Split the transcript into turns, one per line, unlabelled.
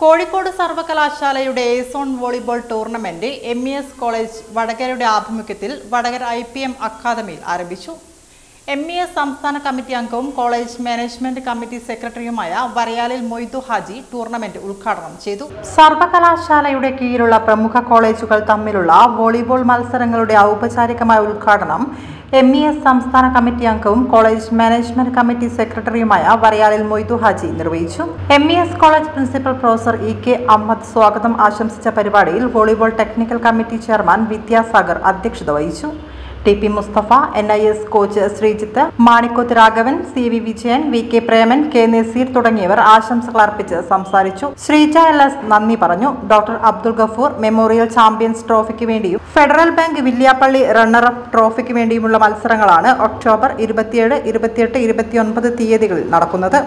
കോഴിക്കോട് സർവകലാശാലയുടെ zone volleyball tournament MES college വടകരയുടെ ആഭിമുഖ്യത്തിൽ വടകര IPM അക്കാദമിയിൽ ആരംഭിച്ചു. MES സംസ്ഥാന കമ്മിറ്റി അംഗവും കോളേജ് മാനേജ്മെന്റ് കമ്മിറ്റി സെക്രട്ടറിയുമായ വരയാലിൽ മൊയ്തു ഹാജി ടൂർണമെന്റ് ഉദ്ഘാടനം ചെയ്തു. സർവകലാശാലയുടെ കീഴിലുള്ള പ്രമുഖ കോളേജുകൾ തമ്മിലുള്ള വോളിബോൾ മത്സരങ്ങളുടെ ഔപചാരികമായ ഉദ്ഘാടനം MES സംസ്ഥാന കമ്മിറ്റി അംഗവും കോളേജ് മാനേജ്മെന്റ് കമ്മിറ്റി സെക്രട്ടറിയുമായ വരയാലിൽ മൊയ്തു ഹാജി നിർവഹിച്ചു. MES college principal professor EK Ahammed സ്വാഗതം ആശംസിച്ച പരിപാടിയിൽ volleyball technical committee chairman Vidyasagar അധ്യക്ഷത വഹിച്ചു. TP Mustafa, NIS coach Sreejith, Manikkoth Raghavan, CV Vijayan, VK Preman, K Naseer തുടങ്ങിയവർ ആശംസകൾ അർപ്പിച്ച് സംസാരിച്ചു. ശ്രീജ LS നന്ദി പറഞ്ഞു. Doctor Abdul Gafoor memorial champions ട്രോഫിക്ക് വേണ്ടിയും ഫെഡറൽ ബാങ്ക് വില്യാപ്പള്ളി റണ്ണറപ്പ് ട്രോഫിക്ക് വേണ്ടിയുമുള്ള മത്സരങ്ങളാണ് ഒക്ടോബർ 27, 28, 29 തീയതികളിൽ നടക്കുന്നത്.